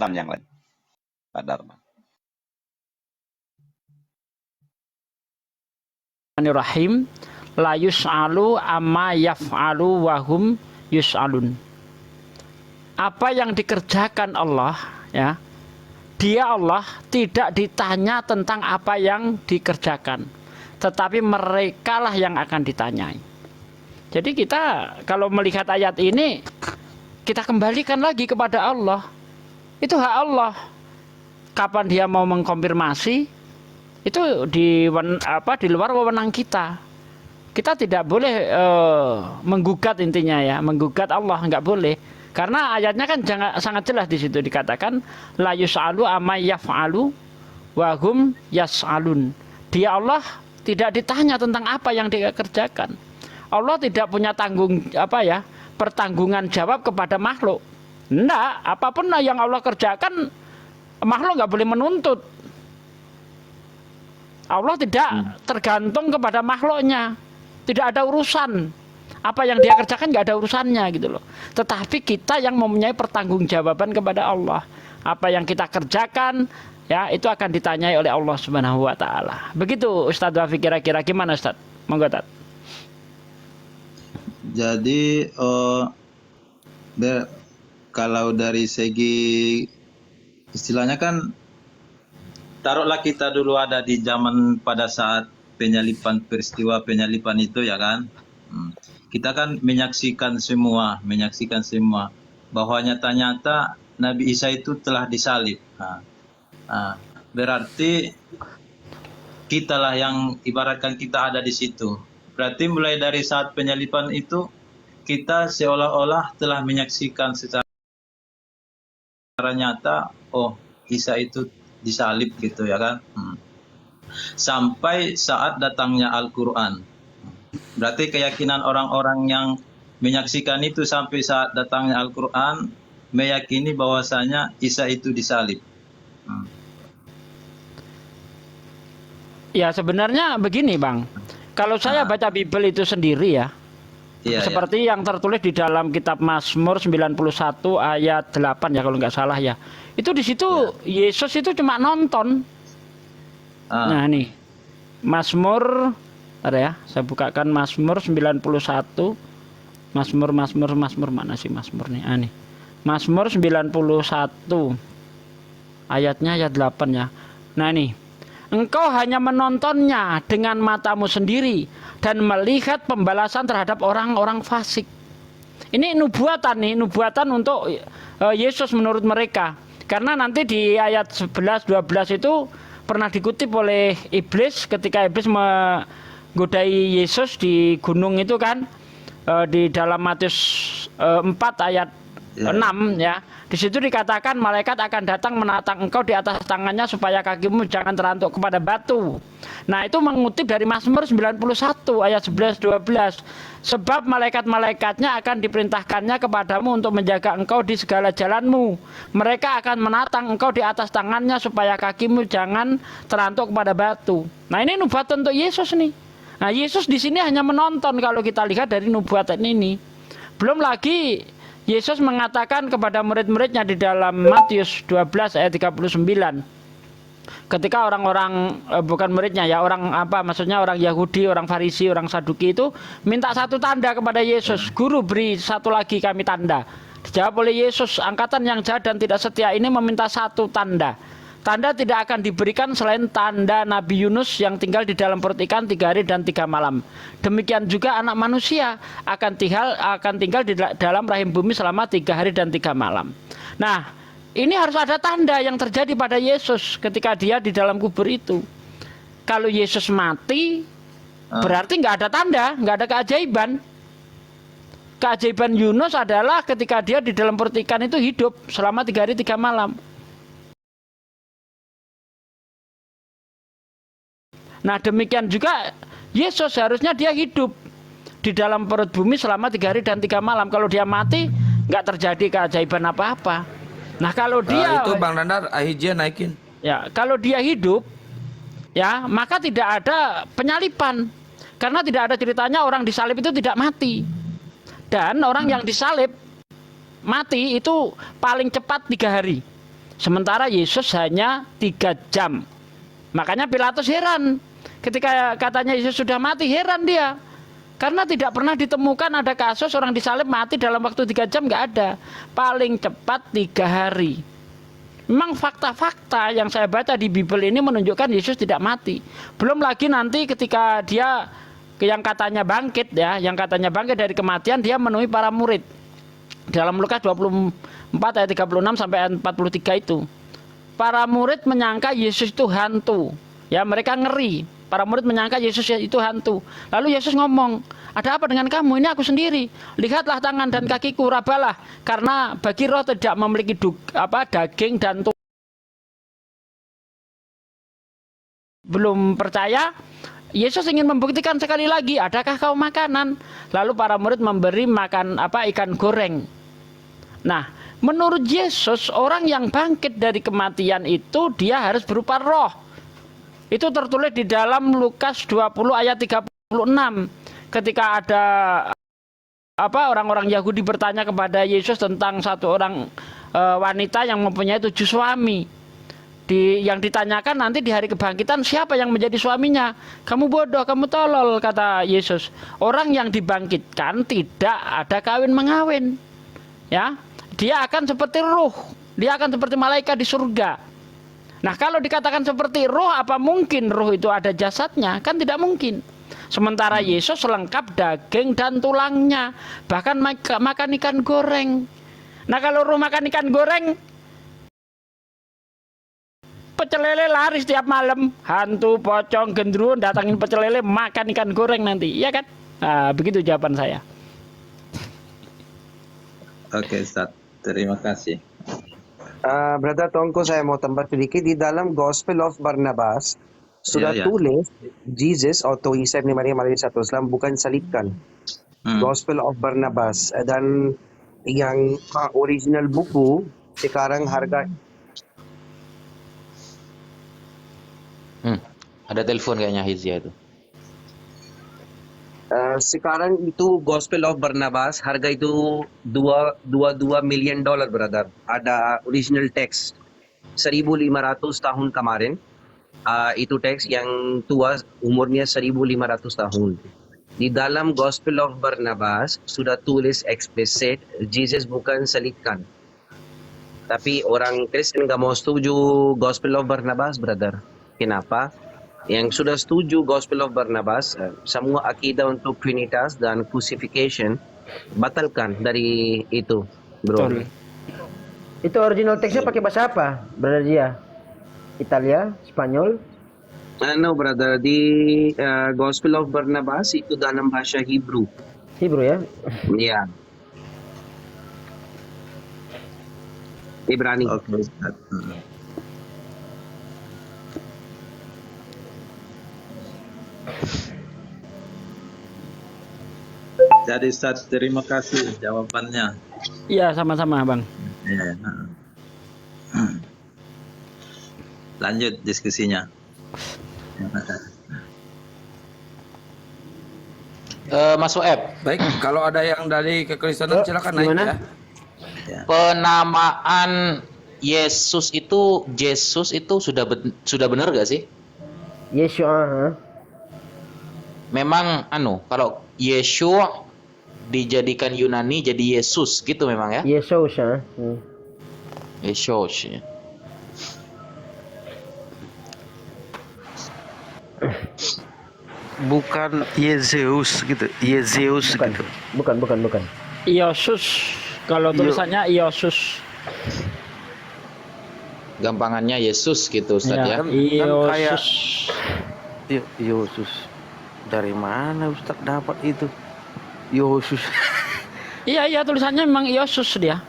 yang lain. Pak Dharma. Rahim la yus'alu amma yaf'alu wa hum yus'alun. Apa yang dikerjakan Allah, ya, Dia Allah tidak ditanya tentang apa yang dikerjakan, tetapi merekalah yang akan ditanyai. Jadi kita kalau melihat ayat ini, kita kembalikan lagi kepada Allah. Itu hak Allah. Kapan Dia mau mengkonfirmasi, itu di luar wewenang kita. Kita tidak boleh menggugat, intinya ya, menggugat Allah nggak boleh. Karena ayatnya kan sangat jelas di situ dikatakan la yus'alu amma yaf'alu wa hum yas'alun. Dia Allah tidak ditanya tentang apa yang dia kerjakan. Allah tidak punya pertanggungan jawab kepada makhluk. Enggak, apapun yang Allah kerjakan makhluk nggak boleh menuntut. Allah tidak tergantung kepada makhluknya, tidak ada urusan. Apa yang dia kerjakan nggak ada urusannya gitu loh. Tetapi kita yang mempunyai pertanggungjawaban kepada Allah. Apa yang kita kerjakan, ya, itu akan ditanyai oleh Allah Subhanahu wa taala. Begitu Ustadz Wafi, kira-kira gimana Ustadz? Monggo Ustadz. Jadi kalau dari segi istilahnya kan, taruhlah kita dulu ada di zaman pada saat peristiwa penyalipan itu, ya kan. Kita kan menyaksikan semua bahwa nyata-nyata Nabi Isa itu telah disalib. Berarti kitalah yang ibaratkan kita ada di situ. Berarti mulai dari saat penyalipan itu kita seolah-olah telah menyaksikan secara nyata, oh Isa itu disalib gitu, ya kan. Sampai saat datangnya Al-Quran. Berarti keyakinan orang-orang yang menyaksikan itu sampai saat datangnya Al-Quran meyakini bahwasanya Isa itu disalib. Ya sebenarnya begini Bang, kalau saya baca Bible itu sendiri ya, seperti yang tertulis di dalam kitab Mazmur 91 ayat 8 ya kalau nggak salah ya, itu di situ Yesus itu cuma nonton. Nah nih Mazmur, ada ya, saya bukakan Mazmur 91. Mazmur mana sih Mazmur nih? Nih. Mazmur 91 ayatnya ayat 8 ya. Nah nih. Engkau hanya menontonnya dengan matamu sendiri dan melihat pembalasan terhadap orang-orang fasik. Ini nubuatan untuk Yesus menurut mereka. Karena nanti di ayat 11 12 itu pernah dikutip oleh iblis ketika iblis godai Yesus di gunung itu kan, di dalam Matius 4 ayat 6 ya. Di situ dikatakan malaikat akan datang menatang engkau di atas tangannya supaya kakimu jangan terantuk kepada batu. Nah, itu mengutip dari Mazmur 91 ayat 11 12. Sebab malaikat-malaikatnya akan diperintahkannya kepadamu untuk menjaga engkau di segala jalanmu. Mereka akan menatang engkau di atas tangannya supaya kakimu jangan terantuk kepada batu. Nah, ini nubuatan untuk Yesus nih. Nah, Yesus di sini hanya menonton kalau kita lihat dari nubuatan ini. Belum lagi Yesus mengatakan kepada murid-muridnya di dalam Matius 12 ayat 39. Ketika orang-orang bukan muridnya ya, orang Yahudi, orang Farisi, orang Saduki itu minta satu tanda kepada Yesus. Guru, beri satu lagi kami tanda. Dijawab oleh Yesus, angkatan yang jahat dan tidak setia ini meminta satu tanda. Tanda tidak akan diberikan selain tanda Nabi Yunus yang tinggal di dalam perut ikan 3 hari dan 3 malam. Demikian juga anak manusia akan tinggal di dalam rahim bumi selama 3 hari dan 3 malam. Nah, ini harus ada tanda yang terjadi pada Yesus ketika dia di dalam kubur itu. Kalau Yesus mati, berarti nggak ada tanda, nggak ada keajaiban. Keajaiban Yunus adalah ketika dia di dalam perut ikan itu hidup selama 3 hari 3 malam. Nah, demikian juga Yesus harusnya dia hidup di dalam perut bumi selama 3 hari dan 3 malam. Kalau dia mati, nggak terjadi keajaiban apa-apa. Nah, kalau dia itu Bang Nandar Ahijah naikin. Ya, kalau dia hidup, ya maka tidak ada penyalipan. Karena tidak ada ceritanya orang disalib itu tidak mati. Dan orang yang disalib mati itu paling cepat 3 hari. Sementara Yesus hanya 3 jam. Makanya Pilatus heran. Ketika katanya Yesus sudah mati, heran dia. Karena tidak pernah ditemukan ada kasus orang disalib mati dalam waktu 3 jam, nggak ada. Paling cepat 3 hari. Memang fakta-fakta yang saya baca di Bible ini menunjukkan Yesus tidak mati. Belum lagi nanti ketika dia yang katanya bangkit ya, yang katanya bangkit dari kematian, dia menemui para murid. Dalam Lukas 24 ayat 36 sampai ayat 43 itu. Para murid menyangka Yesus itu hantu. Ya, mereka ngeri. Para murid menyangka Yesus itu hantu. Lalu Yesus ngomong, "Ada apa dengan kamu? Ini aku sendiri. Lihatlah tangan dan kakiku, rabalah. Karena bagi roh tidak memiliki daging dan tulang." Belum percaya, Yesus ingin membuktikan sekali lagi, "Adakah kau makanan?" Lalu para murid memberi makan ikan goreng. Nah, menurut Yesus, orang yang bangkit dari kematian itu dia harus berupa roh. Itu tertulis di dalam Lukas 20 ayat 36. Ketika ada orang-orang Yahudi bertanya kepada Yesus tentang satu orang wanita yang mempunyai 7 suami. Yang ditanyakan nanti di hari kebangkitan, siapa yang menjadi suaminya? Kamu bodoh, kamu tolol, kata Yesus. Orang yang dibangkitkan tidak ada kawin mengawin. Ya, dia akan seperti ruh, dia akan seperti malaikat di surga. Nah, kalau dikatakan seperti ruh, apa mungkin ruh itu ada jasadnya? Kan tidak mungkin. Sementara Yesus lengkap daging dan tulangnya, bahkan makan ikan goreng. Nah, kalau ruh makan ikan goreng, pecel lele lari setiap malam, hantu, pocong, gendruwo datangin pecel lele, makan ikan goreng nanti, ya kan? Nah, begitu jawaban saya. Oke, Ustaz. Terima kasih. Brother Tongko, saya mau tambah sedikit. Di dalam Gospel of Barnabas sudah Ya. tulis Jesus atau Isa bin Maryam alaihissalam bukan salibkan. Gospel of Barnabas, dan yang original buku sekarang harga Ada telepon kayaknya Hizia itu. sekarang itu Gospel of Barnabas harga itu 22 million dollar, brother. Ada original text 1500 tahun kemarin. Itu teks yang tua, umurnya 1500 tahun. Di dalam Gospel of Barnabas sudah tulis explicit Jesus bukan salibkan. Tapi orang Kristen nggak mau setuju Gospel of Barnabas, brother. Kenapa? Yang sudah setuju Gospel of Barnabas, semua akidah untuk Trinitas dan crucifixion batalkan dari itu, bro. Betul. Itu original teksnya pakai bahasa apa, brother dia? Italia, Spanyol? No, brother. Di Gospel of Barnabas itu dalam bahasa Hebrew. Hebrew ya? Ya. Ibrani. Oke, Ustaz. Jadi Ustaz, terima kasih jawabannya. Iya, sama-sama, Bang. Ya. Lanjut diskusinya. Mas Soeb, Baik, kalau ada yang dari kekristenan silakan naik gimana? ya. penamaan Jesus itu sudah benar gak sih? Yeshua, Memang kalau Yeshua dijadikan Yunani jadi Yesus gitu memang ya? Yesus, Yesus ya. Bukan Yezeus gitu, Yezeus bukan, gitu. bukan. Iosus, kalau tulisannya Iosus. Gampangannya Yesus gitu Ustaz ya. Kan kayak Iosus. Yesus. Dari mana Ustaz dapat itu? Yesus. Iya, tulisannya memang Iosus dia.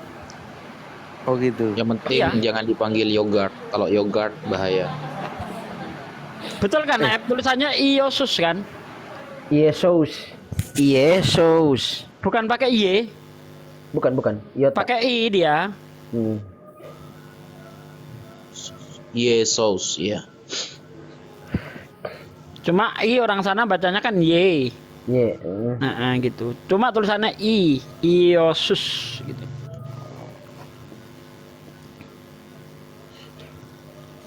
Oh gitu. Yang penting Iya. jangan dipanggil yogurt. Kalau yogurt bahaya. Betul kan, Ep? Tulisannya Iosus kan? Yesus. Bukan pakai Y, Bukan. Iota. pakai I dia. Yesus ya. Cuma I orang sana bacanya kan Y. Ye. Gitu. Cuma tulisannya I, Iosus gitu.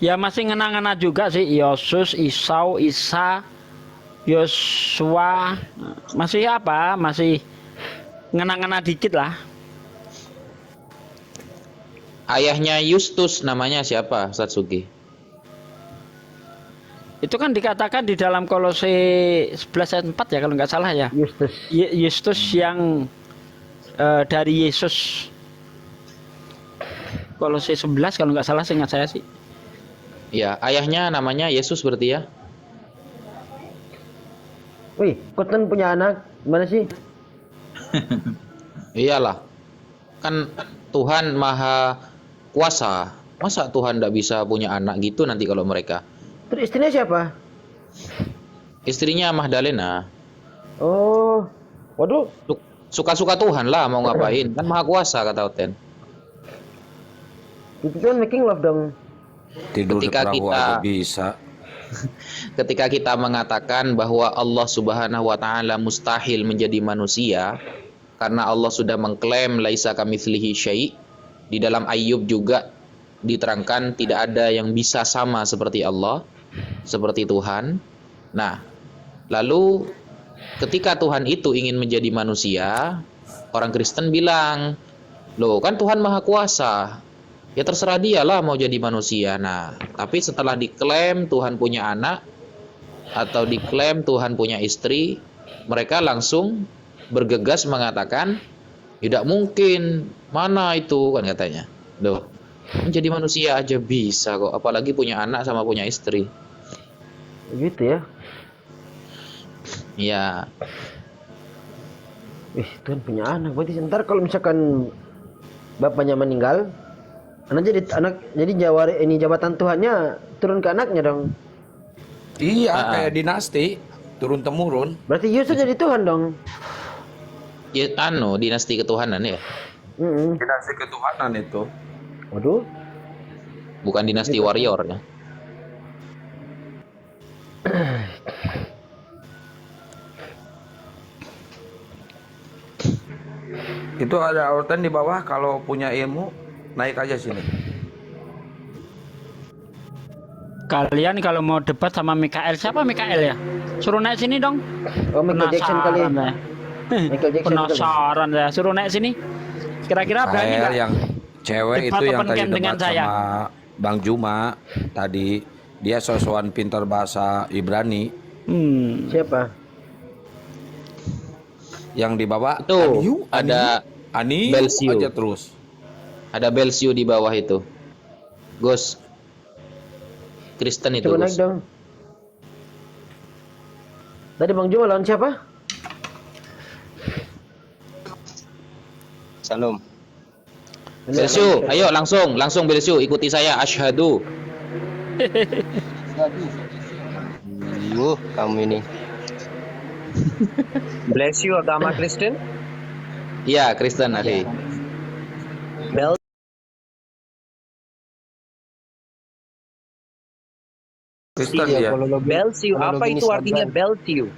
Ya masih ngena-ngena juga sih Yosus, Isau, Isa, Yosua. Masih apa? Masih ngena-ngena dikit lah. Ayahnya Yustus namanya siapa, Ustaz Sugi? Itu kan dikatakan di dalam Kolose 11 ayat 4 ya kalau nggak salah ya. Justus. Yustus yang dari Yesus. Kolose 11 kalau nggak salah seingat saya sih. Ya, ayahnya namanya Yesus berarti ya. Wih, Koten punya anak. Gimana sih? Iyalah. Kan Tuhan Maha Kuasa. Masa Tuhan tidak bisa punya anak gitu nanti kalau mereka. Terus istrinya siapa? Istrinya Magdalena. Oh. Waduh. Suka-suka Tuhan lah mau ngapain. Kan Maha Kuasa kata Oten. Itu kan making love dong. Tidur di Ketika perahu kita- aja bisa. Ketika kita mengatakan bahwa Allah Subhanahu wa taala mustahil menjadi manusia karena Allah sudah mengklaim laisa kamitslihi syai'. Di dalam Ayub juga diterangkan tidak ada yang bisa sama seperti Allah, seperti Tuhan. Nah, lalu ketika Tuhan itu ingin menjadi manusia, orang Kristen bilang, "Loh, kan Tuhan Maha Kuasa. Ya terserah dia lah mau jadi manusia." Nah, tapi setelah diklaim Tuhan punya anak atau diklaim Tuhan punya istri, mereka langsung bergegas mengatakan, tidak mungkin, mana itu kan katanya. Loh, menjadi manusia aja bisa kok, apalagi punya anak sama punya istri. Gitu ya. Ya, Wih, Tuhan punya anak. Berarti ntar kalau misalkan bapaknya meninggal, jadi jabatan Tuhannya turun ke anaknya dong. Iya, kayak dinasti turun temurun. Berarti Yesus jadi Tuhan dong. ya dinasti ketuhanan ya, Dinasti ketuhanan itu. Waduh. bukan dinasti warrior ya. Itu ada urutan di bawah, kalau punya ilmu naik aja sini. Kalian kalau mau debat sama Mikael, siapa Mikael ya? Suruh naik sini dong. Oh, Michael Jackson kali. Penasaran saya. Michael Jackson kali. Penasaran saya. Suruh naik sini. Kira-kira berani Kayak nggak? yang cewek Debat itu yang open tadi camp dengan debat saya. sama Bang Juma tadi, dia sosokan pintar bahasa Ibrani. Siapa? Yang di bawah Itu ada Ani Belsiu. aja terus. Ada Belsiu di bawah itu. Gus. Kristen itu, Coba Gus. naik dong. Tadi Bang Juma lawan siapa? Salam. Belsiu, ayo langsung Belsiu, ikuti saya, asyhadu. Kamu ini. Bless you agama Kristen. Iya, Kristen Ali. Bel Kristen Iya, dia. Bells you. Apa itu artinya bells you?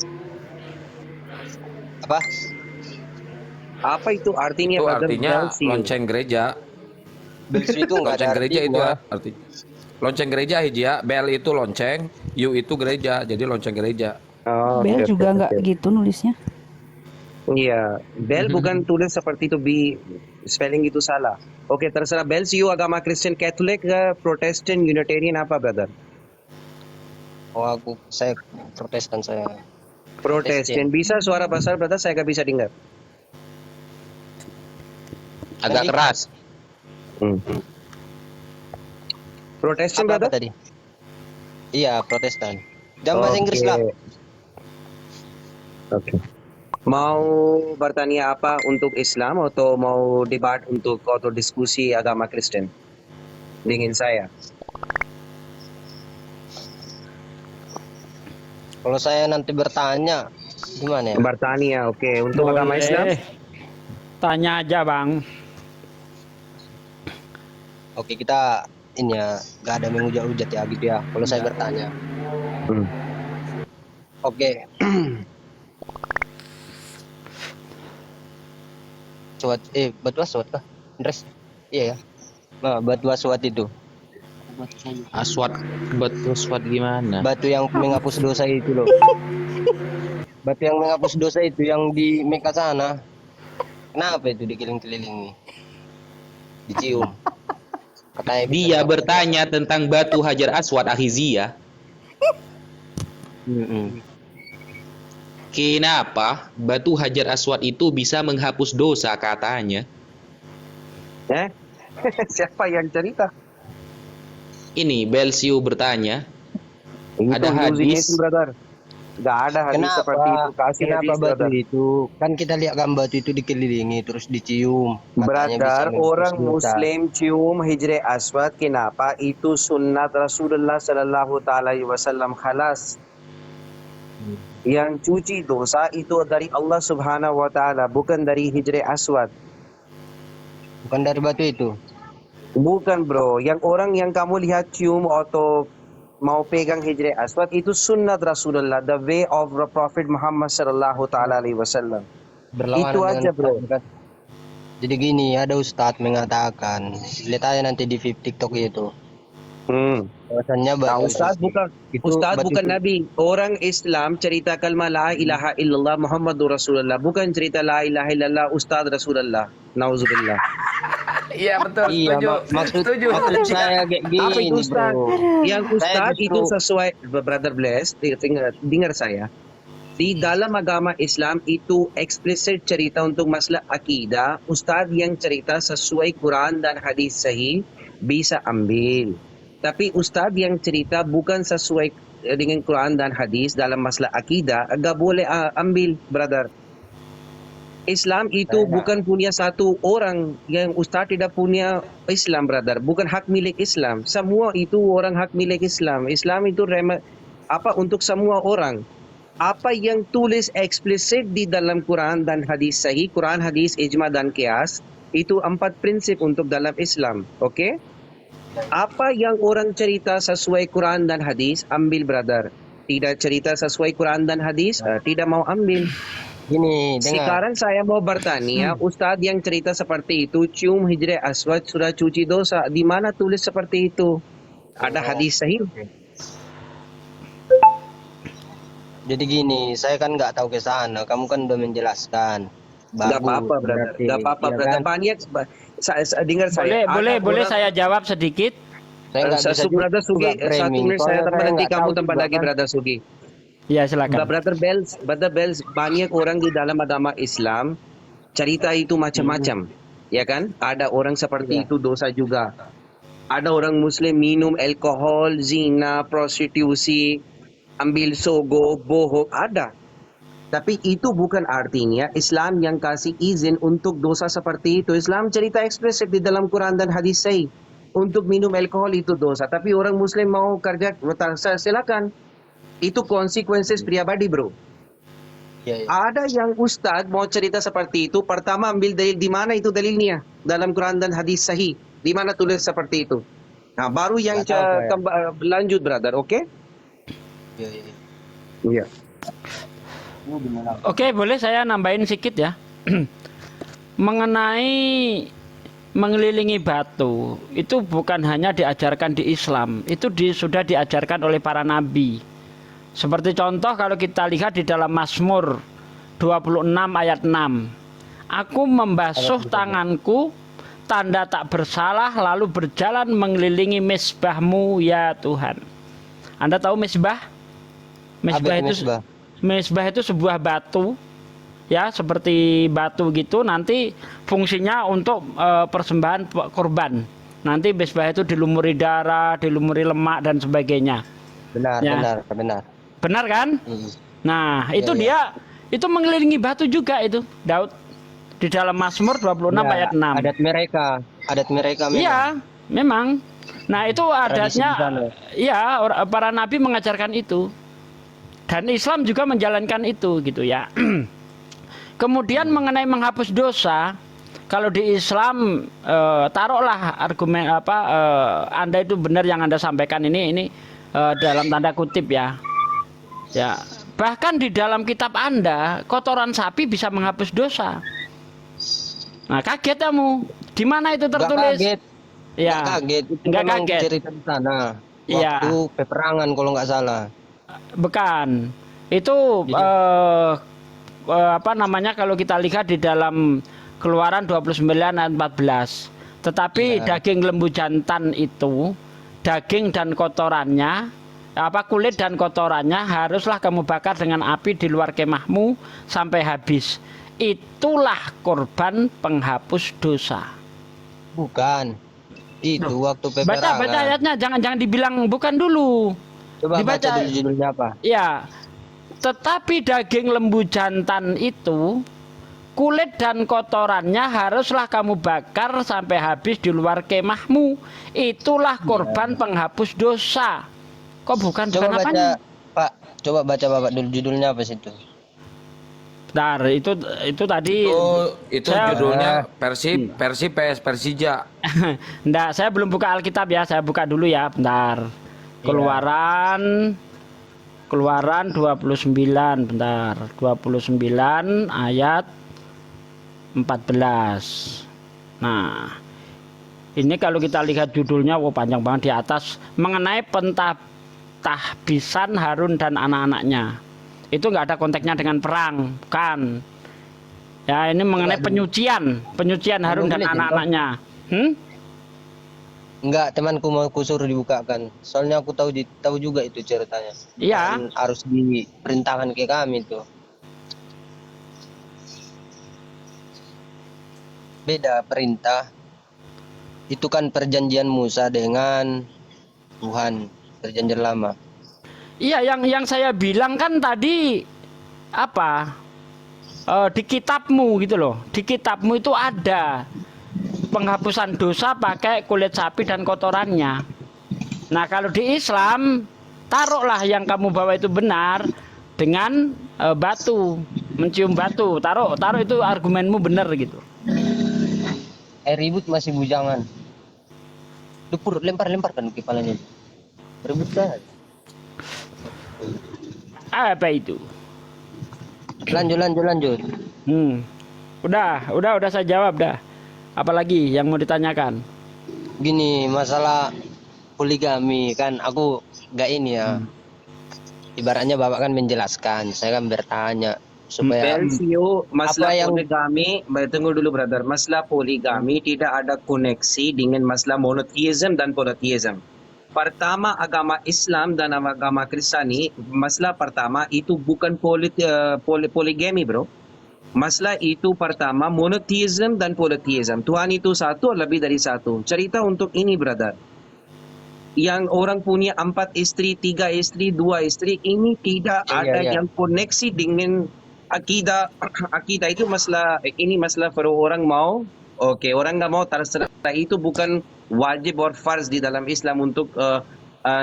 Apa? Apa itu artinya Itu brother, artinya bells you? lonceng gereja. Belsi itu nggak ada Lonceng arti gereja itu gua. arti. Lonceng gereja hiji ya. Bel itu lonceng, you itu gereja. Jadi lonceng gereja. Oh, Bel oke, juga oke, nggak oke. gitu nulisnya. Iya, bel bukan tulis seperti itu, spelling itu salah. Oke, terserah. Bells you agama Kristen, Catholic, Protestant, Unitarian apa brother? Oh, saya Protestan saya. Protestant. Bisa suara besar brother, saya nggak bisa dengar. Agak keras. Protestant Apa brother? tadi? Iya, Protestan. Jangan bahasa Inggris lah. Oke. Mau bertanya apa untuk Islam atau mau debat atau diskusi agama Kristen dengan saya? Kalau saya nanti bertanya, gimana ya? Bertanya, oke. Untuk agama Islam? Tanya aja Bang. Oke, kita ini ya, nggak ada menghujat-hujat ya gitu ya. Kalau saya bertanya. Oke. Suat, batu suat kah? Andres? Iya ya. Nah, batu suat itu. Aswad, batu aswad gimana? Batu yang menghapus dosa itu loh. Batu yang menghapus dosa itu yang di Mekah sana. Kenapa itu dikeliling-kelilingi? Dicium. Katanya bisa Dia bertanya tentang batu Hajar Aswad, akhi Zia. Mm-mm. Kenapa batu Hajar Aswad itu bisa menghapus dosa katanya? Siapa yang cerita? Ini Belsiu bertanya. Itu Ada hadis. hallucination, brother. Gak ada hadis seperti itu. Kasih Kenapa hadis, batu brother. itu? Kan kita lihat kan batu itu dikelilingi terus dicium. Katanya bisa Brother, menghapus orang dosa. Muslim cium Hijri Aswad. Kenapa? Itu sunnat Rasulullah Sallallahu Taala Alaihi Wasallam. Khalas. Yang cuci dosa itu dari Allah Subhanahu Wa Taala, bukan dari Hijri Aswad. Bukan dari batu itu. Bukan bro, yang orang yang kamu lihat cium atau mau pegang Hijri Aswad itu sunnat Rasulullah, the way of the Prophet Muhammad Sallallahu Taala Alaihi Wasallam. Berlawanan Itu dengan aja, bro. kan. Jadi gini, ada ustadz mengatakan, lihat aja nanti di TikTok itu. Bahwasannya Nah, batu Ustaz bukan itu Ustaz batu bukan itu- Nabi. Orang Islam cerita kalmah la ilaha illallah Muhammadur Rasulullah, bukan cerita la ilaha illallah Ustaz Rasulullah. Nauzubillah. Iya betul, Iya, setuju. maksud Setuju. saya kayak Apa itu gini, Ustaz? bro. Yang Ustaz Saya justru- itu sesuai Brother Bless, dengar saya. Di dalam agama Islam itu eksplisit cerita untuk masalah akidah. Ustaz yang cerita sesuai Quran dan hadis sahih bisa ambil. Tapi Ustaz yang cerita bukan sesuai dengan Quran dan hadis dalam masalah akidah, agak boleh ambil, brother. Islam itu bukan punya satu orang, yang Ustaz tidak punya Islam, brother. Bukan hak milik Islam. Semua itu orang hak milik Islam. Islam itu untuk semua orang. Apa yang tulis eksplisit di dalam Quran dan hadis sahih, Quran, hadis, ijma dan qiyas, itu 4 prinsip untuk dalam Islam. Oke? Apa yang orang cerita sesuai Quran dan hadis, ambil, brother. Tidak cerita sesuai Quran dan hadis, tidak mau ambil. Gini, dengar. Sekarang saya mau bertanya, Ustadz yang cerita seperti itu, cium Hijri Aswad sudah cuci dosa. Di mana tulis seperti itu? Ada hadis sahih? Jadi gini, saya kan nggak tahu ke sana. Kamu kan udah menjelaskan. Gak apa-apa, brother. berarti, Gak apa-apa, ya brother. kan? Banyak, dengar saya. Boleh saya jawab sedikit? Saya nggak bisa juga Brother Sugi, framing. 1 menit saya Soalnya tambah nanti nggak kamu tahu tambah juga lagi, kan. brother Sugi. Ya silakan. Brother Bells, banyak orang di dalam agama Islam cerita itu macam-macam, ya kan? Ada orang seperti itu dosa juga. Ada orang Muslim minum alkohol, zina, prostitusi, ambil sogo, bohong, ada. Tapi itu bukan artinya Islam yang kasih izin untuk dosa seperti itu. Islam cerita eksplisit di dalam Quran dan hadis sahih. Untuk minum alkohol itu dosa. Tapi orang Muslim mau kerja, silakan. Itu konsekuensi pribadi, bro. Ya, ya. Ada yang Ustadz mau cerita seperti itu, pertama ambil dalil di mana itu dalilnya dalam Quran dan hadis sahih. Di mana tulis seperti itu. Nah, baru yang Nggak tahu, lanjut, brother, oke? Ya, ya, ya. Iya. Oke, boleh saya nambahin sedikit ya. Mengenai mengelilingi batu, itu bukan hanya diajarkan di Islam, itu sudah diajarkan oleh para nabi. Seperti contoh kalau kita lihat di dalam Mazmur 26 ayat 6. Aku membasuh tanganku, tanda tak bersalah, lalu berjalan mengelilingi mezbahmu ya Tuhan. Anda tahu mezbah? Mezbah itu Mezbah? Mezbah itu sebuah batu, ya seperti batu gitu. Nanti fungsinya untuk persembahan korban. Nanti mezbah itu dilumuri darah, dilumuri lemak dan sebagainya. Benar, Ya. benar. Benar kan? Hmm. Nah, itu Ya, dia itu mengelilingi batu juga itu, Daud. Di dalam Mazmur 26 Ya, ayat 6. adat mereka memang. Iya, memang. Nah, itu Tradisi adatnya. di sana. Iya, para nabi mengajarkan itu. Dan Islam juga menjalankan itu gitu ya. Kemudian mengenai menghapus dosa, kalau di Islam taruhlah argumen Anda itu benar yang Anda sampaikan ini dalam tanda kutip ya. Ya, bahkan di dalam kitab Anda kotoran sapi bisa menghapus dosa. Nah, kaget kamu. Di mana itu Nggak tertulis? kaget. Ya, Nggak kaget, itu nggak memang kaget. cerita di sana. Iya. Waktu peperangan kalau nggak salah. Bukan. Itu apa namanya kalau kita lihat di dalam Keluaran 29 ayat 14. Tetapi daging lembu jantan itu, daging dan kotorannya, kulit dan kotorannya haruslah kamu bakar dengan api di luar kemahmu sampai habis. Itulah korban penghapus dosa. Bukan. Itu waktu Baca peperangan. ayatnya, jangan dibilang bukan dulu. Coba Dibaca. baca dulu judulnya apa? Ya, tetapi daging lembu jantan itu, kulit dan kotorannya haruslah kamu bakar sampai habis di luar kemahmu. Itulah korban penghapus dosa. Kok bukan Coba baca, apanya? Pak. Coba baca Bapak dulu judulnya apa situ? Bentar, itu tadi Itu saya- judulnya versi PS Persija. Nggak, saya belum buka Alkitab ya, saya buka dulu ya, bentar. Keluaran 29, bentar. 29 ayat 14. Nah, ini kalau kita lihat judulnya, panjang banget di atas, mengenai pentahbisan Harun dan anak-anaknya. Itu nggak ada konteksnya dengan perang, bukan. Ya, ini mengenai penyucian Harun dan boleh, anak-anaknya. Enggak, temanku mau kusuruh dibukakan. Soalnya aku tahu juga itu ceritanya. Iya. Dan harus diperintahkan ke kami tuh. Beda perintah. Itu kan perjanjian Musa dengan Tuhan, perjanjian lama. Iya, yang saya bilang kan tadi apa? Di kitabmu gitu loh. Di kitabmu itu ada penghapusan dosa pakai kulit sapi dan kotorannya. Nah, kalau di Islam, taruhlah yang kamu bawa itu benar dengan batu, mencium batu. Taruh itu argumenmu benar gitu. Ribut masih bujangan. Dupur lempar-lemparkan kepalanya. Ribut kan. Apa itu? Lanjut. Udah saya jawab dah. Apalagi yang mau ditanyakan? Gini, masalah poligami kan aku gak ini ya. Ibaratnya Bapak kan menjelaskan, saya kan bertanya supaya Belsio, masalah apa yang- poligami, tunggu dulu brother. Masalah poligami tidak ada koneksi dengan masalah monotheism dan polytheism. Pertama agama Islam dan agama Kristiani, masalah pertama itu bukan poligami bro. Masalah itu pertama monotheism dan polytheism. Tuhan itu satu, lebih dari satu. Cerita untuk ini brother. Yang orang punya 4 istri, 3 istri, 2 istri, ini tidak ada yang koneksi dengan akidah. Akidah itu masalah, ini masalah kalau orang mau, oke, orang nggak mau terserah. Itu bukan wajib or farz di dalam Islam untuk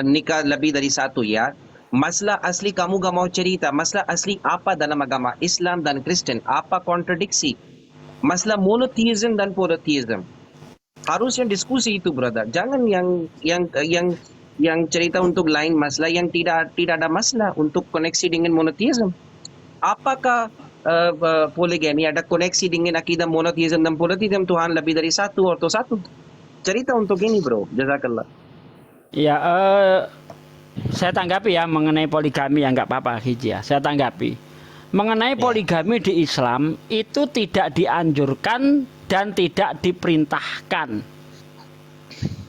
nikah lebih dari satu ya. Masalah asli kamu gak mau cerita, masalah asli apa dalam agama Islam dan Kristen, apa kontradiksi. Masalah monotheism dan polytheism. Harusnya diskusi itu brother. Jangan yang cerita untuk lain masalah yang tidak ada masalah untuk koneksi dengan monotheism. Apakah poligami ada koneksi dengan akidah monotheism dan polytheism, Tuhan lebih dari satu atau satu? Cerita untuk ini bro. Jazakallah. Ya, saya tanggapi ya mengenai poligami ya, nggak apa-apa Hiji ya. Saya tanggapi mengenai poligami di Islam itu tidak dianjurkan dan tidak diperintahkan.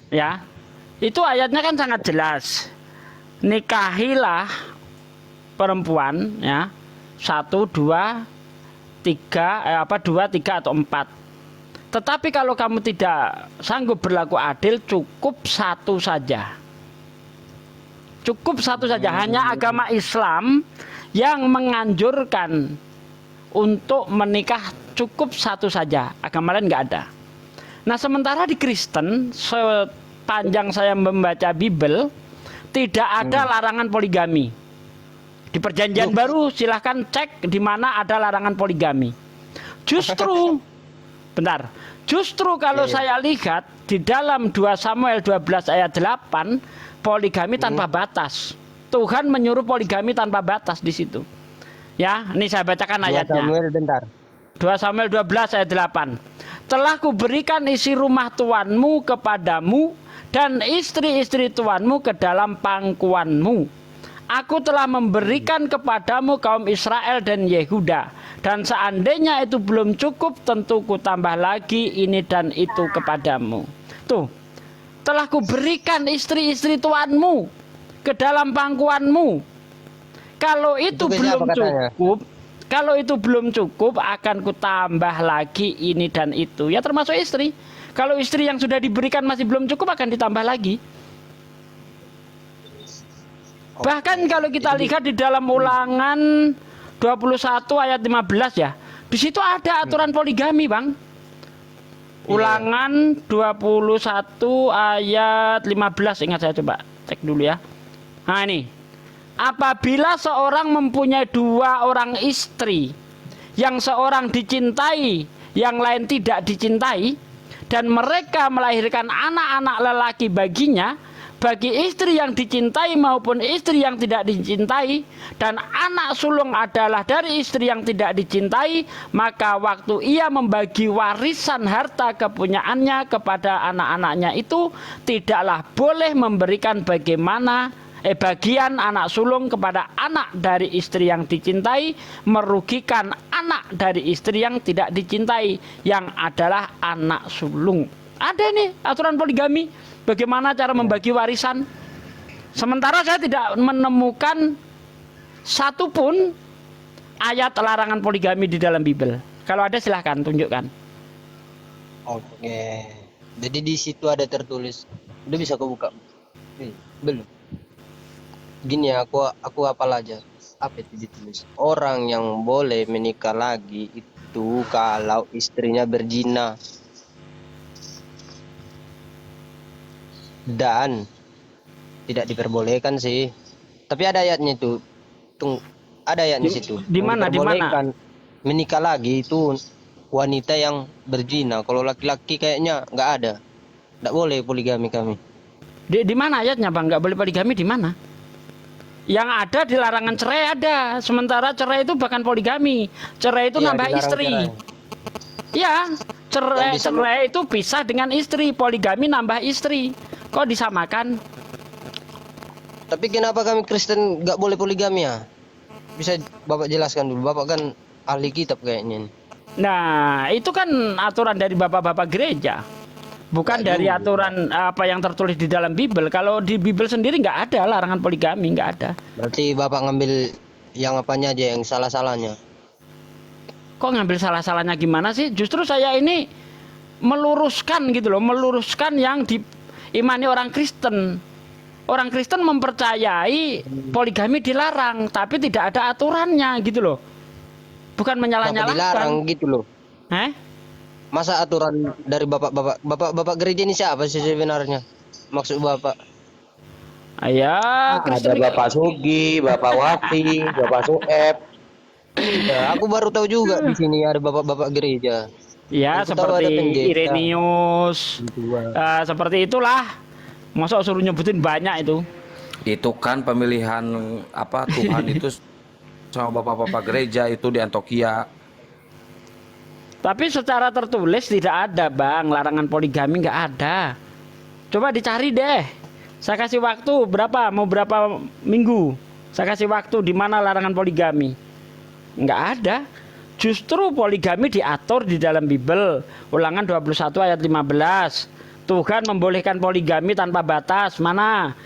Ya, itu ayatnya kan sangat jelas. Nikahilah perempuan ya 1, 2, 3, 2, 3 atau 4. Tetapi kalau kamu tidak sanggup berlaku adil, cukup satu saja. Cukup satu saja. Hanya agama Islam yang menganjurkan untuk menikah cukup satu saja. Agama lain nggak ada. Nah, sementara di Kristen, sepanjang saya membaca Bible, tidak ada larangan poligami. Di Perjanjian Baru silahkan cek di mana ada larangan poligami. Justru, justru kalau saya lihat di dalam 2 Samuel 12 ayat 8, poligami tanpa batas. Tuhan menyuruh poligami tanpa batas di situ. Ya, ini saya bacakan ayatnya. 2 Samuel 12 ayat 8. telah kuberikan isi rumah tuanmu kepadamu dan istri-istri tuanmu ke dalam pangkuanmu. Aku telah memberikan kepadamu kaum Israel dan Yehuda, dan seandainya itu belum cukup, tentu kutambah lagi ini dan itu kepadamu. Tuh, telah kuberikan istri-istri tuanmu ke dalam pangkuanmu. Kalau itu belum cukup, kalau itu belum cukup, akan kutambah lagi ini dan itu. Ya termasuk istri. Kalau istri yang sudah diberikan masih belum cukup, akan ditambah lagi. Bahkan kalau kita lihat di dalam Ulangan 21 ayat 15 ya, di situ ada aturan poligami, Bang. Ulangan 21 ayat 15, ingat saya coba cek dulu ya. Nah ini, apabila seorang mempunyai 2 orang istri, yang seorang dicintai, yang lain tidak dicintai, dan mereka melahirkan anak-anak lelaki baginya, bagi istri yang dicintai maupun istri yang tidak dicintai, dan anak sulung adalah dari istri yang tidak dicintai, maka waktu ia membagi warisan harta kepunyaannya kepada anak-anaknya itu, tidaklah boleh memberikan bagian anak sulung kepada anak dari istri yang dicintai, merugikan anak dari istri yang tidak dicintai, yang adalah anak sulung. Ada nih aturan poligami, bagaimana cara membagi warisan. Sementara saya tidak menemukan satupun ayat larangan poligami di dalam Bible. Kalau ada silahkan tunjukkan. Oke. Jadi di situ ada tertulis. Udah bisa kau buka? Belum. Gini ya, aku hafal aja. Apa itu ditulis? Orang yang boleh menikah lagi itu kalau istrinya berzina. Dan tidak diperbolehkan sih. Tapi ada ayatnya itu. Ada ayatnya situ. Di mana? Di mana? Menikah lagi itu wanita yang berzina. Kalau laki-laki kayaknya nggak ada. Nggak boleh poligami kami. Di mana ayatnya, Bang? Nggak boleh poligami di mana? Yang ada di larangan cerai ada. Sementara cerai itu bahkan poligami. Cerai itu nambah istri. Ya, cerai itu pisah dengan istri. Poligami nambah istri. Kok disamakan? Tapi kenapa kami Kristen nggak boleh poligami ya? Bisa Bapak jelaskan dulu. Bapak kan ahli kitab kayaknya. Nah, itu kan aturan dari bapak-bapak gereja. Bukan dari aturan apa yang tertulis di dalam Bible. Kalau di Bible sendiri nggak ada larangan poligami, nggak ada. Berarti Bapak ngambil yang apanya aja, yang salah-salahnya. Kok ngambil salah-salahnya gimana sih? Justru saya ini meluruskan gitu loh, meluruskan yang diimani orang Kristen. Orang Kristen mempercayai poligami dilarang, tapi tidak ada aturannya gitu loh. Bukan menyalah-nyalahkan. Dilarang gitu loh. Masa aturan dari bapak gereja ini siapa sih sebenarnya? Maksud Bapak? Ya, ada Bapak Sugi, Bapak Wati, Bapak Sueb. Ya, aku baru tahu juga di sini ada bapak-bapak gereja. Ya, aku seperti Irenaeus. Seperti itulah. Masa suruh nyebutin banyak itu. Itu kan pemilihan apa Tuhan itu sama bapak-bapak gereja itu di Antioquia. Tapi secara tertulis tidak ada, Bang, larangan poligami nggak ada. Coba dicari deh. Saya kasih waktu berapa? Mau berapa minggu? Saya kasih waktu di mana larangan poligami. Nggak ada. Justru poligami diatur di dalam Bible. Ulangan 21 ayat 15. Tuhan membolehkan poligami tanpa batas. Mana?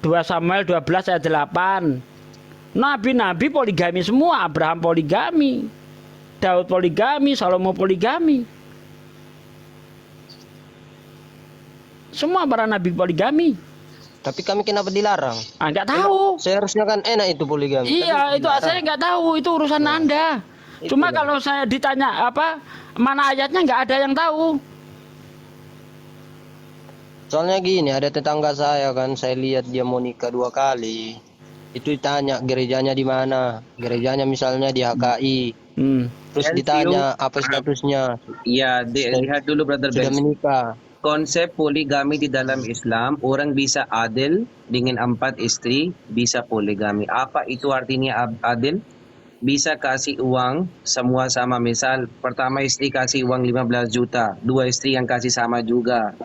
2 Samuel 12 ayat 8. Nabi-nabi poligami semua. Abraham poligami, Daud poligami, Salomo poligami. Semua para nabi poligami. Tapi kami kenapa dilarang? Nggak tahu. Seharusnya kan enak itu poligami. Iya, itu saya nggak tahu. Itu urusan Anda. Cuma kalau saya ditanya mana ayatnya, nggak ada yang tahu. Soalnya gini, ada tetangga saya kan, saya lihat dia mau nikah 2 kali. Itu ditanya gerejanya di mana? Gerejanya misalnya di HKI. Terus ditanya apa statusnya. Iya, lihat dulu Brother Sudah Ben. menikah. Konsep poligami di dalam Islam, orang bisa adil dengan 4 istri, bisa poligami. Apa itu artinya adil? bisa kasih uang semua sama. Misal pertama istri kasih uang 15 juta, dua istri yang kasih sama juga.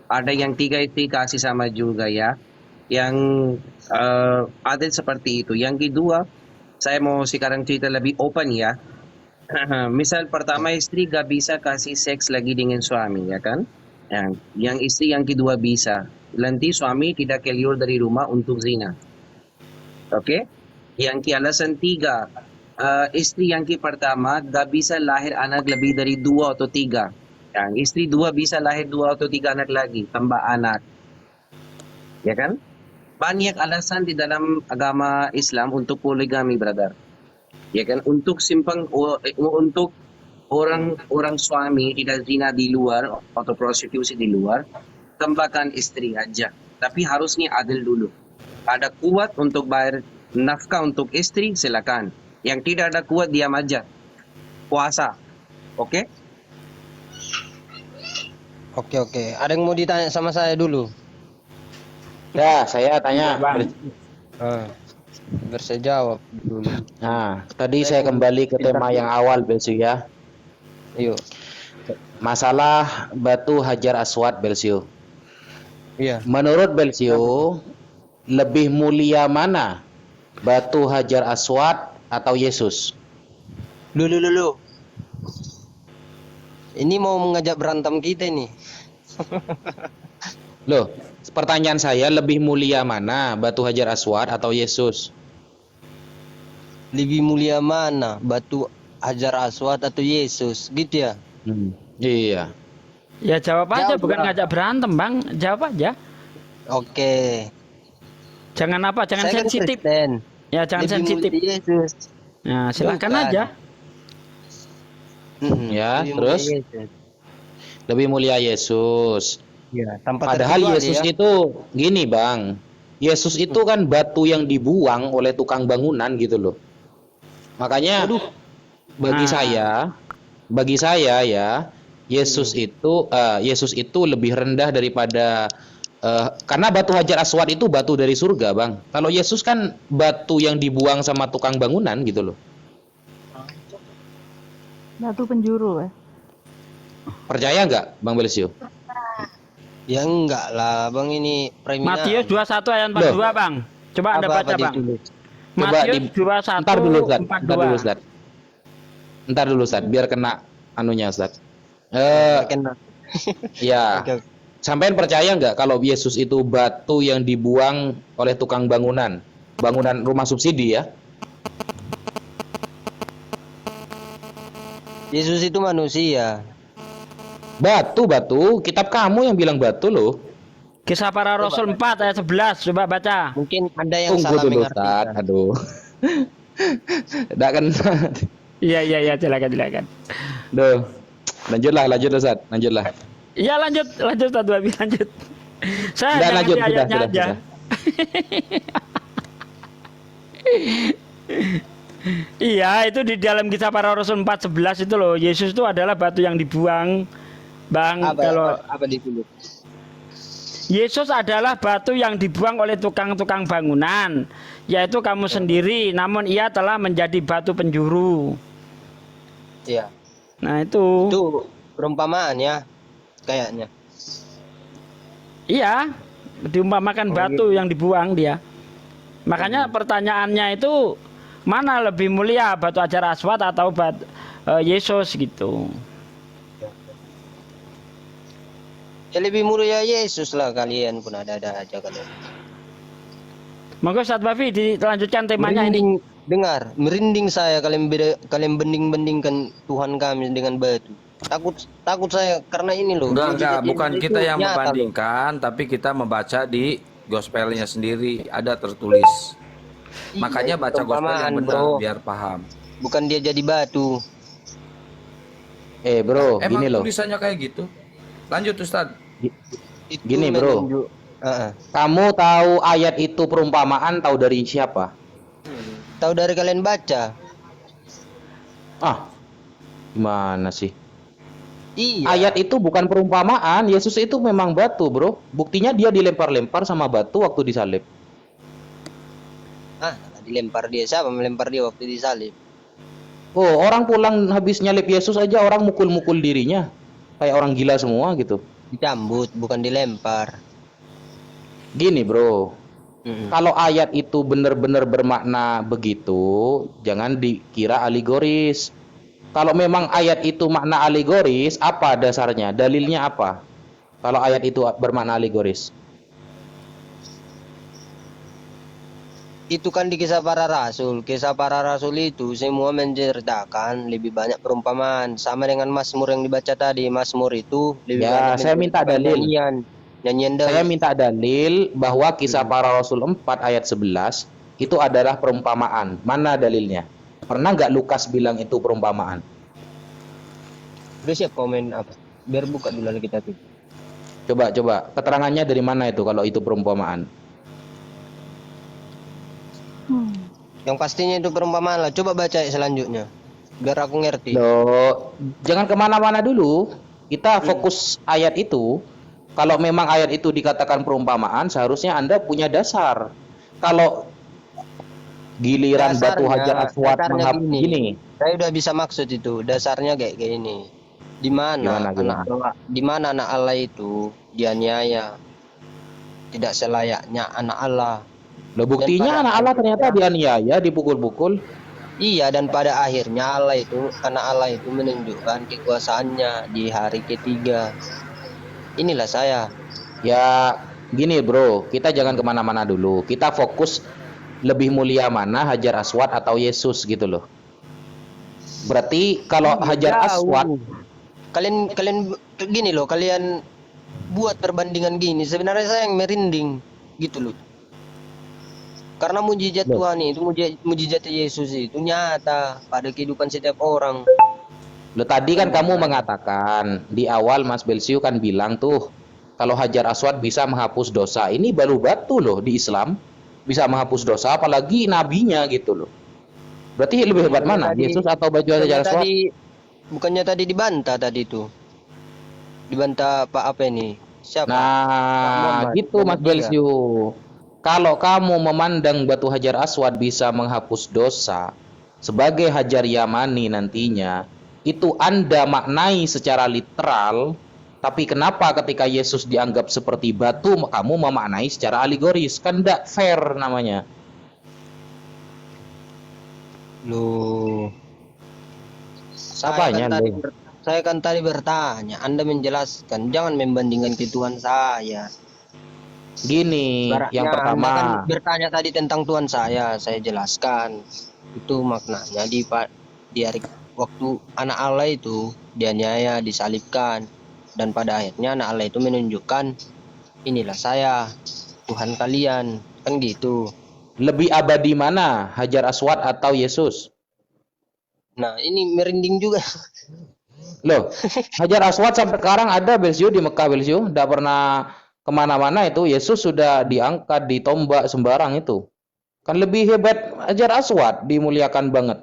Ada yang 3 istri kasih sama juga ya. Yang adil seperti itu. Yang kedua, saya mau sekarang cerita lebih open ya. Misal pertama istri gak bisa kasih seks lagi dengan suami ya kan? Yang istri yang kedua bisa. Nanti suami tidak keluar dari rumah untuk zina. Oke? Yang alasan 3, istri yang pertama gak bisa lahir anak lebih dari 2 atau 3. Yang istri 2 bisa lahir 2 atau 3 anak lagi, tambah anak. Ya kan? Banyak alasan di dalam agama Islam untuk poligami, brother. Ya kan, untuk untuk orang suami tidak zina di luar atau prostitusi di luar, tambahkan istri aja. Tapi harusnya adil dulu. Ada kuat untuk bayar nafkah untuk istri, silakan. Yang tidak ada kuat, diam aja. Puasa. Oke? Oke. Ada yang mau ditanya sama saya dulu? Ya, saya tanya. Biar saya jawab dulu. Nah, tadi saya kembali ke tema yang awal, Belsio ya. Yuk. Masalah batu Hajar Aswad, Belsio. Iya. Menurut Belsio, lebih mulia mana? Batu Hajar Aswad atau Yesus? Lu. Ini mau mengajak berantem kita nih. Loh, pertanyaan saya, lebih mulia mana? Batu Hajar Aswad atau Yesus? Lebih mulia mana? Batu Hajar Aswad atau Yesus? Gitu ya? Iya. Ya jawab aja, Jawab, bukan Bang. ngajak berantem, Bang. Jawab aja. Oke. Jangan apa? Jangan Saya kan sensitif. Kristen. Ya, jangan Lebih sensitif. mulia Yesus. Nah, silakan Bukan. aja. Ya, Lebih terus? mulia Yesus. Lebih mulia Yesus. Ya, tanpa Padahal terkecuali Yesus ya. itu gini, Bang. Yesus itu kan batu yang dibuang oleh tukang bangunan gitu loh. Makanya bagi saya ya, Yesus itu lebih rendah daripada karena batu Hajar Aswad itu batu dari surga, Bang. Kalau Yesus kan batu yang dibuang sama tukang bangunan gitu loh. Batu penjuru ya. Percaya nggak, Bang Belsio? Ya enggak lah, Bang, ini premium. Matius 21 ayat 42, Bang. Coba Anda baca, Bang. Coba Matius 21 Ntar dulu, Ustaz. 42. Ntar dulu, Ustaz. Biar kena anunya, Ustaz. Ya. Oke. Sampean percaya nggak kalau Yesus itu batu yang dibuang oleh tukang bangunan rumah subsidi ya? Yesus itu manusia. Batu, kitab kamu yang bilang batu loh. Kisah para Rasul 4 ayat 11. Coba baca. Mungkin ada yang Tunggu salah dulu, mengerti. Ustaz. Aduh. Nggak kan. Iya, silakan. Duh. Lanjut, Ustaz. Lanjutlah. Iya, lanjut Ustaz Wabi, lanjut. Saya Udah, hanya lanjut, ngerti ayatnya sudah, aja. sudah. Iya, itu di dalam kisah para Rasul 4:11 itu loh. Yesus itu adalah batu yang dibuang, Bang. Apa dulu? Yesus adalah batu yang dibuang oleh tukang-tukang bangunan, yaitu kamu sendiri, namun ia telah menjadi batu penjuru. Iya. Nah, itu. Itu perumpamaan ya, kayaknya. Iya, diumpamakan batu yang dibuang dia. Makanya pertanyaannya itu mana lebih mulia, batu Hajar Aswad atau Yesus gitu. Ya lebih mulia Yesus lah, kalian pun ada-ada aja kalian. Monggo Ustaz Bafi dilanjutkan temanya ini. Dengar, merinding saya kalian banding-bandingkan Tuhan kami dengan batu. Takut saya karena ini loh. Enggak, mujizat bukan Yesus kita itu yang nyata loh. membandingkan, tapi kita membaca di gospelnya sendiri, ada tertulis. Iya, Makanya itu baca gospel yang perumpamaan, benar bro. biar paham. Bukan dia jadi batu. Bro, Emang gini loh. tulisannya kayak gitu? Lanjut, Ustaz. Itu Gini, bro. menunjuk- Kamu tahu ayat itu perumpamaan tahu dari siapa? Tahu dari kalian baca. Gimana sih? Iya. Ayat itu bukan perumpamaan. Yesus itu memang batu, bro. Buktinya dia dilempar-lempar sama batu waktu disalib. Dilempar dia, siapa melempar dia waktu disalib? Oh, orang pulang habis nyalip Yesus aja orang mukul-mukul dirinya. Kayak orang gila semua gitu. Dicambut, bukan dilempar. Gini, Bro. Mm-mm. Kalau ayat itu benar-benar bermakna begitu, jangan dikira alegoris. Kalau memang ayat itu makna alegoris, apa dasarnya? Dalilnya apa? Kalau ayat itu bermakna alegoris. Itu kan di kisah para rasul. Kisah para rasul itu semua menceritakan lebih banyak perumpamaan. Sama dengan Mazmur yang dibaca tadi. Mazmur itu lebih Ya, banyak saya minta menceritakan dalil. Nyanyian Saya Daud. minta dalil bahwa kisah para rasul 4 ayat 11 itu adalah perumpamaan. Mana dalilnya? Pernah nggak Lukas bilang itu perumpamaan? Udah siap komen apa? Biar buka dulu kita tuh. Coba, keterangannya dari mana itu kalau itu perumpamaan? Yang pastinya itu perumpamaan lah. Coba baca selanjutnya. Biar aku ngerti. Loh, jangan kemana-mana dulu. Kita fokus ayat itu. Kalau memang ayat itu dikatakan perumpamaan, seharusnya Anda punya dasar. Kalau giliran batu hajar aswad dasarnya menghapus gini. gini. Saya udah bisa maksud itu. Dasarnya kayak gini. Di mana anak Allah itu dianiaya. Tidak selayaknya anak Allah. Loh, buktinya anak Allah ternyata dianiaya, dipukul-pukul. Iya, dan pada akhirnya anak Allah itu menunjukkan kekuasaannya di hari ketiga. Inilah saya. Ya, gini bro, kita jangan kemana-mana dulu. Kita fokus lebih mulia mana Hajar Aswad atau Yesus gitu loh. Berarti kalau Hajar Aswad, Kalian gini loh, kalian buat perbandingan gini. Sebenarnya saya yang merinding gitu loh. Karena mujizat Loh. Tuhan itu, mujizat Yesus itu nyata pada kehidupan setiap orang. lo tadi kan kamu mengatakan di awal Mas Belsiu kan bilang tuh kalau Hajar Aswad bisa menghapus dosa. Ini baru batu loh di Islam bisa menghapus dosa, apalagi nabinya gitu loh. Berarti lebih hebat mana, Yesus atau baju Hajar Aswad? Bukannya tadi dibantah tadi itu. Dibantah Pak apa ini? Siapa? Nah, gitu Mas Belsiu. Kalau kamu memandang batu Hajar Aswad bisa menghapus dosa sebagai Hajar Yamani nantinya, itu Anda maknai secara literal, tapi kenapa ketika Yesus dianggap seperti batu, kamu memaknai secara alegoris? Kan tidak fair namanya. Loh. Apanya, Saya kan tadi bertanya, Anda menjelaskan, jangan membandingkan ke Tuhan saya. Gini, yang Anda kan pertama, bertanya tadi tentang Tuhan saya jelaskan. Itu maknanya di hari waktu anak Allah itu dianiaya, disalibkan, dan pada akhirnya anak Allah itu menunjukkan, inilah saya, Tuhan kalian, kan gitu. lebih abadi mana, Hajar Aswad atau Yesus? Nah, ini merinding juga. Loh, Hajar Aswad sampai sekarang ada Belsiu di Mekah Belsiu, tidak pernah kemana-mana itu. Yesus sudah diangkat, ditombak sembarang itu. Kan lebih hebat Hajar Aswad, dimuliakan banget.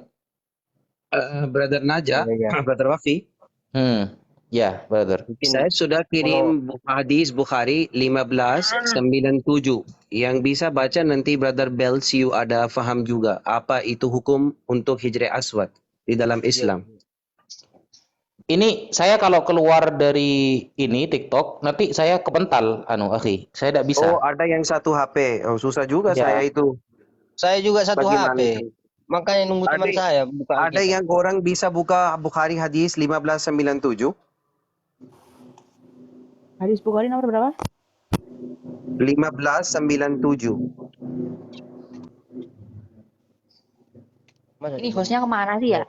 Brother Naja, Brother Wafi, Ya, brother. saya sudah kirim hadis Bukhari 1597. Yang bisa baca nanti Brother Belsiu ada faham juga apa itu hukum untuk hijrah aswad di dalam Islam. Ini saya kalau keluar dari ini TikTok, nanti saya kepental, akhi. Saya tidak bisa. Oh, ada yang satu HP. Oh, susah juga Ya. saya itu. Saya juga satu Bagaimana HP. itu? Makanya nunggu teman saya buka. Ada yang orang bisa buka Bukhari hadis 1597? Hadis Bukhari nomor berapa? 1597. Ini hostnya kemana sih ya?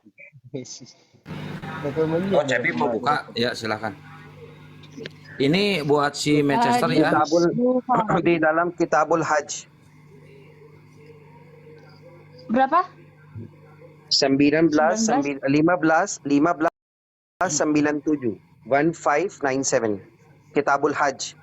Oh, Cepi mau buka? Ya, silakan. Ini buat si Manchester ya. Di dalam Kitabul Hajj. Berapa? 1597. 1597. Kitabul Hajj.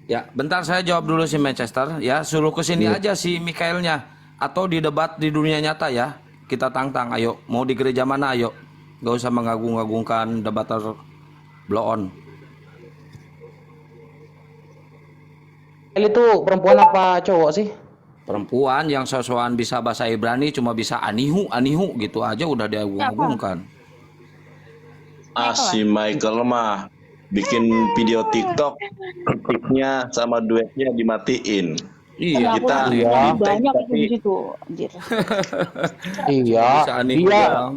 Ya, bentar saya jawab dulu si Manchester ya. Suruh ke sini aja si Mikaelnya atau di debat di dunia nyata ya. Kita tantang, ayo. Mau di gereja mana, ayo. Gak usah mengagung-agungkan debater blow on. Itu perempuan apa cowok sih? Perempuan yang sosokan bisa bahasa Ibrani cuma bisa anihu gitu aja udah diagung-agungkan. Si Michael mah bikin video TikTok, titiknya sama duetnya dimatiin. Iya, Kita banyak itu tapi di situ, anjir. Iya, bisa anihu dia doang.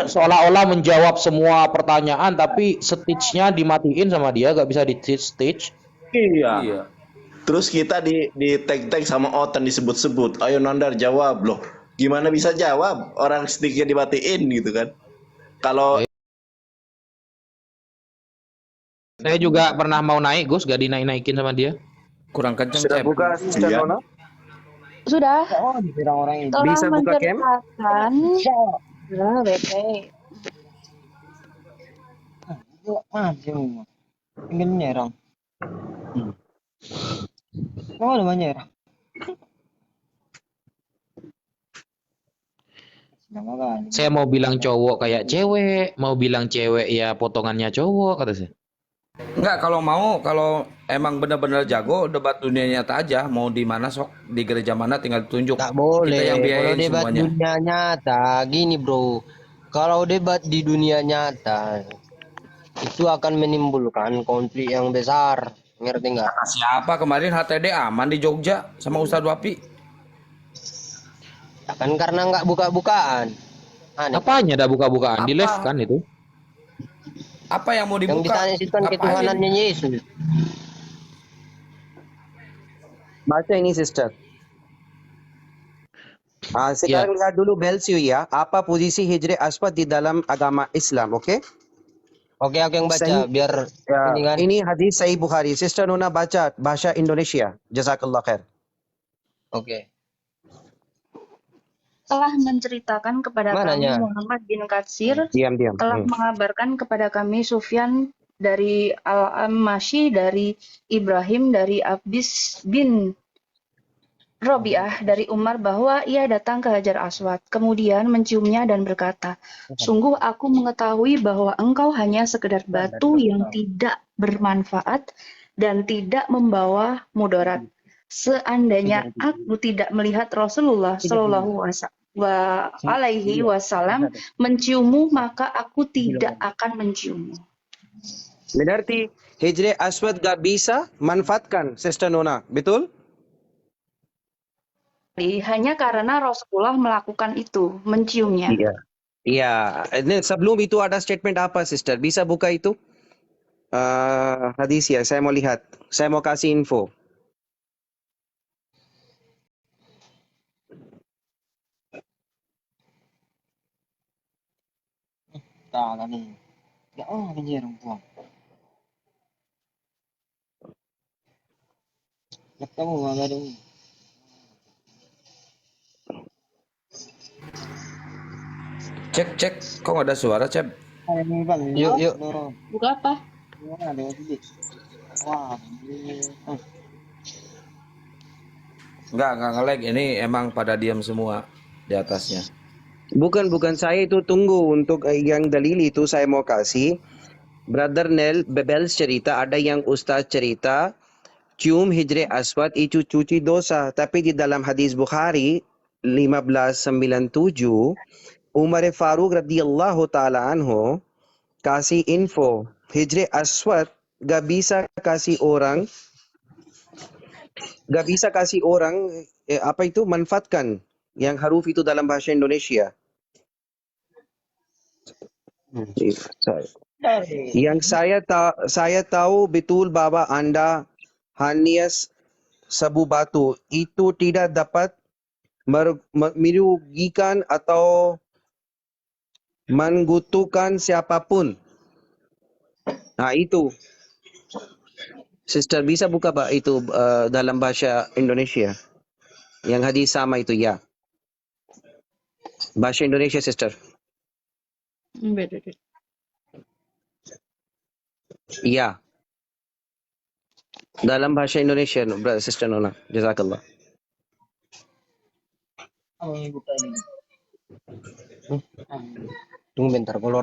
seolah-olah menjawab semua pertanyaan tapi stitch-nya dimatiin sama dia, gak bisa di-stitch. iya. Iya. Terus kita di tag-tag sama Otan disebut-sebut. Ayo Nandar jawab loh. Gimana bisa jawab? Orang sticknya dimatiin gitu kan. Kalau Saya juga pernah mau naik, Gus, gak dinaik-naikin sama dia. Kurang kenceng, Sudah Cep. buka Sister Iya. Nona? Sudah. orang ini. Telah Bisa buka cam? menceritakan. Sudah, bete. Macam. Tinggal nyerang. Mau ada nyerang. Saya mau bilang cowok kayak cewek, mau bilang cewek ya potongannya cowok, kata saya. Enggak, kalau emang benar-benar jago debat dunia nyata aja, mau di mana sok, di gereja mana tinggal tunjuk. Tak boleh. Kita yang Kalau biayain debat semuanya. dunia nyata, gini bro. Kalau debat di dunia nyata, itu akan menimbulkan konflik yang besar. Ngerti nggak? Siapa kemarin HTD aman di Jogja sama Ustadz Wapi? Ya kan karena nggak buka-bukaan. Aneh. Apanya ada buka-bukaan? Di Apa? live kan itu? Apa yang mau Yang dibuka? ditanya itu kan Ngapain? ketuhanannya Yesus. Baca ini Sister. Sekarang lihat dulu Belsiu ya. Apa posisi Hijri Aswad di dalam agama Islam, oke? Oke, aku yang baca Sahih. biar Ya, ini kan. ini hadis Sahih Bukhari. Sister Nona baca bahasa Indonesia. Jazakallah khair. Oke. Telah menceritakan kepada Mananya? kami Muhammad bin Katsir, Diam. telah mengabarkan kepada kami Sufyan dari Al-Amashi, dari Ibrahim, dari Abis bin Robiah, dari Umar bahwa ia datang ke Hajar Aswad, kemudian menciumnya dan berkata, sungguh aku mengetahui bahwa engkau hanya sekedar batu yang tidak bermanfaat dan tidak membawa mudarat. Seandainya aku tidak melihat Rasulullah Shallallahu Alaihi Wasallam menciummu, maka aku tidak akan menciummu. Berarti Hijri Aswad gak bisa manfaatkan Sister Nona, betul? Hanya karena Rasulullah melakukan itu, menciumnya. Iya. Ini sebelum itu ada statement apa, Sister? Bisa buka itu? Hadis ya, saya mau lihat. Saya mau kasih info. Tak nih. Ya kejarang puang. Kamu nggak ada. Cek, kok nggak ada suara, Cep? Yuk. Buka apa? Nggak nge-lag. Ini emang pada diam semua di atasnya. Bukan saya itu tunggu untuk yang dalil itu saya mau kasih. Brother Nel Bebel cerita, ada yang Ustaz cerita, cium Hijri Aswad itu cuci dosa. Tapi di dalam hadis Bukhari 1597, Umar Faruq radhiyallahu taala anhu kasih info, Hijri Aswad gak bisa kasih orang manfaatkan yang huruf itu dalam bahasa Indonesia. Yang saya tahu betul bahwa Anda hanya sabu batu, itu tidak dapat merugikan atau mengutukan siapapun. Nah itu, Sister bisa buka Pak itu dalam bahasa Indonesia. Yang hadis sama itu ya. Bahasa Indonesia, Sister. Iya. Dalam bahasa Indonesia, Sister Nona. Jazakallah. Tunggu bentar, kalau